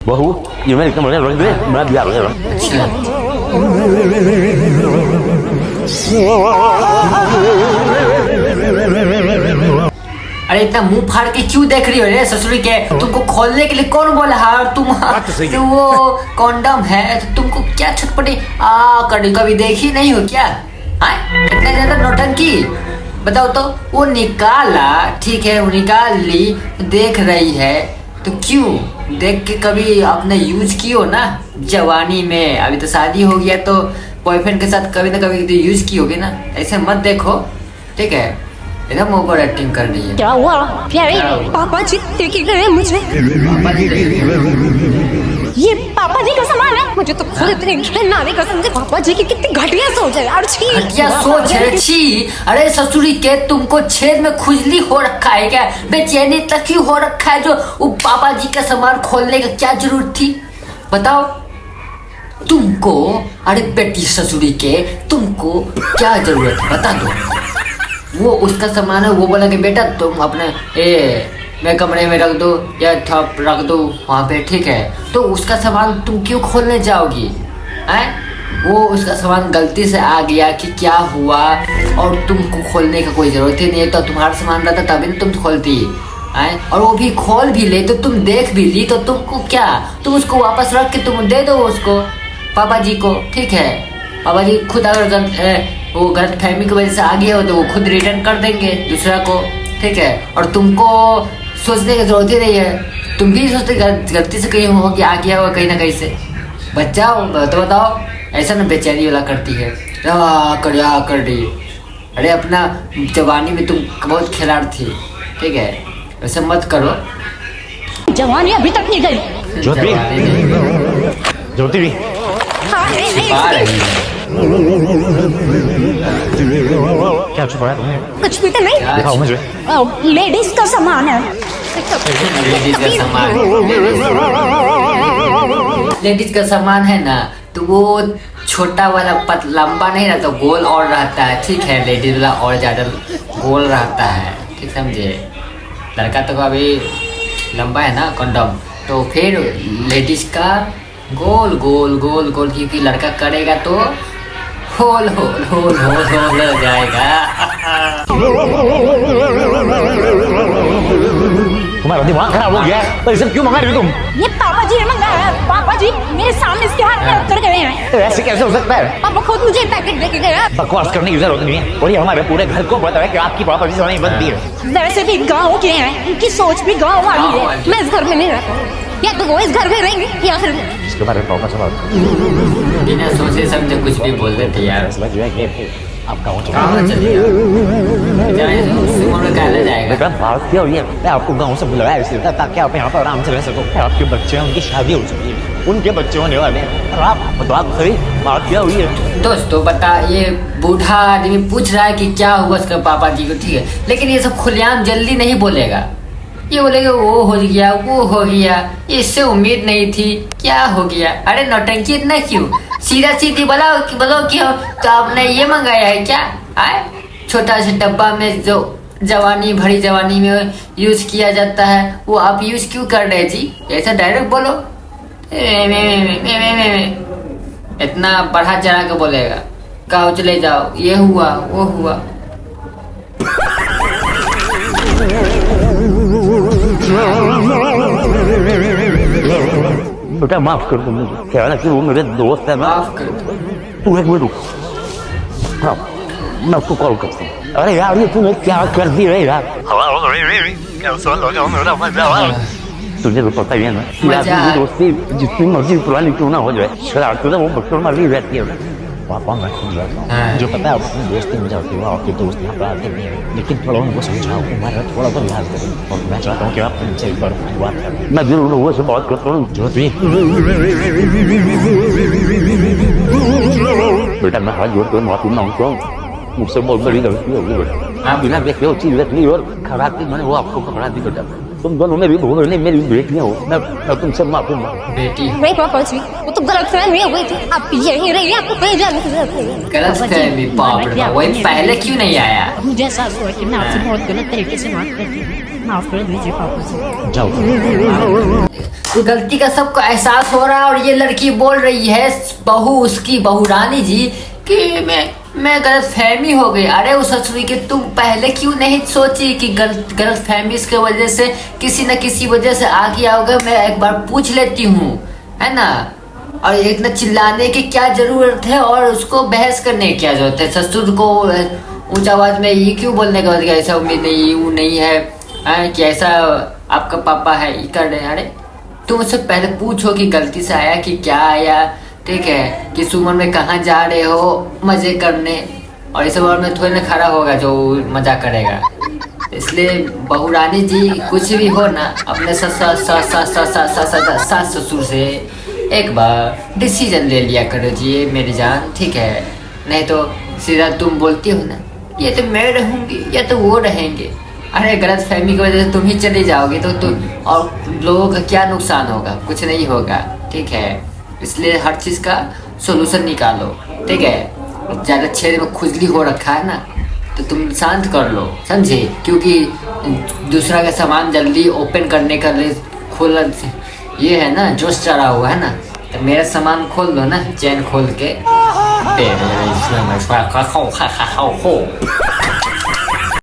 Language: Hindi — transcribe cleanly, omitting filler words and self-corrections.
बहू ये मैं एकदम रख दे मैं भी आ गया अरे इतना मुंह फाड़ के क्यों देख रही हो रे ससुरी के? तुमको खोलने के लिए कौन बोला है? और तुम तो वो कॉन्डम है तो तुमको क्या छटपटी कभी देखी नहीं हो क्या? इतना ज्यादा नौटंकी बताओ तो। वो निकाला ठीक है, वो निकाल ली, देख रही है तो क्यों? देख के कभी आपने यूज की हो ना जवानी में? अभी तो शादी हो गया तो बॉयफ्रेंड के साथ कभी ना कभी तो यूज की होगी ना। ऐसे मत देखो ठीक है, एकदम ओवर एक्टिंग कर रही है। क्या हुआ प्यारे? पापा जी देखे गए मुझे। ये पापा जी का सामान है। मुझे तो खुद इतने इंटरेस्ट ना देखा समझे। पापा जी की कितनी घटिया सोच है यार। छी घटिया सोच है छी। अरे ससुरी के तुमको छेद में खुजली हो रखा है क्या? बेचैनी तक ही हो रखा है जो वो पापा जी का सामान खोलने का क्या जरूरत थी बताओ तुमको? अरे बेटी ससुरी के तुमको क्या जरूरत है बता दो। वो उसका सामान है, वो बोला कि बेटा तुम अपने मैं कमरे में रख दो या थप रख दो वहाँ पे ठीक है, तो उसका सामान तुम क्यों खोलने जाओगी? हैं वो उसका सामान गलती से आ गया कि क्या हुआ और तुमको खोलने का कोई ज़रूरत ही नहीं है। तो तुम्हारा सामान रहता तभी ना तुम खोलती हैं, और वो भी खोल भी ले तो तुम देख भी ली तो तुमको क्या? तुम उसको वापस रख के तुम दे दो उसको पापा जी को ठीक है। पापा जी खुद अगर वो गलत फहमी की वजह से आ गया हो तो वो खुद रिटर्न कर देंगे दूसरा को ठीक है। और तुमको सोचने की जरूरत ही नहीं है। तुम भी सोचते गलती से कहीं हो कि आ गया हो कहीं ना कहीं से बचाओ तो बताओ। ऐसा ना बेचैनी वाला करती है कर रही। अरे अपना जवानी में तुम बहुत खिलाड़ थी ठीक है, वैसे मत करो। जवानी अभी तक नहीं गई। ज्योति भी क्या छुपा है तुमने? कुछ भी तो नहीं। दिखाओ मुझे। लेडीज का सामान है। लेडीज का सामान है ना तो वो छोटा वाला लंबा नहीं रहता, गोल और रहता है ठीक है। लेडीज वाला और ज्यादा गोल रहता है ठीक समझे। लड़का तो अभी लंबा है ना कंडम, तो फिर लेडीज का गोल गोल गोल गोल क्योंकि लड़का करेगा तो होल होल होल होल होल हो जाएगा। तुम्हारा दिमाग खराब हो गया है तो इसे क्यों मंगा रही हो तुम? ये पापा जी ने मंगाया है। पापा जी मेरे सामने इसके हाथ में उतर गए हैं। ऐसे कैसे हो सकता है? पापा खुद मुझे पैकेट देके गए। बकवास करने की जरूरत नहीं है और ये हमारे पूरे घर को पता है कि आपकी पापा जी से नहीं बनती है। वैसे भी गाँव के हैं, इनकी सोच भी गाँव वाली है। मैं इस घर में नहीं रहता, या तो वो इस घर में रहेंगे या फिर इसके बारे में पापा से बात बिना सोचे समझे कुछ भी बोल देते यार। फैसला जो है कि आपका हो चुका कहाँ चलेगा जाएगा। बात क्या हुई है? मैं आपको गाँव से बुलाया इसलिए ताकि आप यहाँ पर आराम से रह सको। आपके बच्चे हैं, उनकी शादी हो चुकी है, उनके बच्चे होने वाले हैं और आप बता सही बात क्या हुई है? दोस्तों बता, ये बूढ़ा आदमी पूछ रहा है कि क्या हुआ उसके पापा जी को ठीक है, लेकिन ये सब खुलेआम जल्दी नहीं बोलेगा। ये बोलेगा वो हो गया वो हो गया, इससे उम्मीद नहीं थी, क्या हो गया? अरे नौटंकी इतना क्यों? सीधा सीधी बोलो कि तो आपने ये मंगाया है क्या? आए छोटा सा डब्बा में जो जवानी भरी जवानी में यूज किया जाता है वो आप यूज क्यों कर रहे जी? ऐसा डायरेक्ट बोलो। इतना बढ़ा चढ़ा के बोलेगा, गाँव चले जाओ, ये हुआ वो हुआ। बेटा माफ कर दो मुझे, क्या है ना कि वो मेरे दोस्त है। माफ कर दो। तू एक मिनट रुक, हाँ मैं उसको कॉल करता हूँ। अरे यार ये तूने क्या कर दिया यार? तुझे तो पता ही है ना कि आपकी दोस्ती जितनी मर्जी पुरानी क्यों ना हो जाए, शरारत तो वो बच्चों में रहती है। पापा मैं समझ रहा हूँ, जो पता है अपनी दोस्ती में जाती है आपके दोस्त यहाँ पर आते नहीं है, लेकिन थोड़ा उनको समझाओ, हमारा थोड़ा तो लिहाज करें। और मैं चाहता हूँ कि आप उनसे एक बार बात करें। मैं जरूर लोगों से बात करता हूँ। जो बेटा मैं हाथ जोड़ कर माफी मांगता हूँ, मुझसे बहुत बड़ी गलती होगी बेटा। आप बिना देखे वो चीज रख ली और खराब थी, मैंने वो आपको पकड़ा दी बेटा। तुम दोनों मेरी बहू नहीं, मेरी बेटियां हो। मैं तुमसे माफी मांगता। बेटी नहीं पापा जी, वो तो गलत फहमी हो गई थी। आप यहीं रहिए, आपको कहीं जाने की जरूरत नहीं। गलत फहमी? बाप रे बाप, वही पहले क्यों नहीं आया? मुझे एहसास हुआ कि मैं आपसे बहुत गलत तरीके से बात करती हूँ। माफ कर दीजिए पापा जी। जाओ। गलती का सबको एहसास हो रहा है और ये लड़की बोल रही है बहू उसकी बहू रानी जी कि मैं गलत फहमी हो गई। अरे उस ससुरी के तुम पहले क्यों नहीं सोची कि गलत फहमी की वजह से किसी न किसी वजह से आ गया होगा। मैं एक बार पूछ लेती हूँ, है ना। और इतना चिल्लाने की क्या जरूरत है और उसको बहस करने की क्या जरूरत है। ससुर को ऊंचा आवाज में ये क्यों बोलने का ऐसा उम्मीद नहीं वो नहीं है कि ऐसा आपका पापा है ये कर रहे हैं। अरे तुम उससे पहले पूछो कि गलती से आया कि क्या आया, ठीक है। किस उम्र में कहाँ जा रहे हो मजे करने, और इस उम्र में थोड़ी ना खड़ा होगा जो मजा करेगा। इसलिए बहू रानी जी कुछ भी हो ना अपने सास ससुर से एक बार डिसीजन ले लिया करो जी मेरी जान, ठीक है। नहीं तो सीधा तुम बोलती हो ना ये तो मैं रहूंगी या तो वो रहेंगे। अरे गलत फहमी की वजह से तुम ही चले जाओगे तो तुम और लोगों का क्या नुकसान होगा, कुछ नहीं होगा, ठीक है। इसलिए हर चीज का सोल्यूशन निकालो, ठीक है। ज्यादा छेद में खुजली हो रखा है ना तो तुम शांत कर लो, समझे। क्योंकि दूसरा का सामान जल्दी ओपन करने का खोल ये है ना जोश चढ़ा हुआ है ना, तो मेरा सामान खोल दो ना चैन खोल के।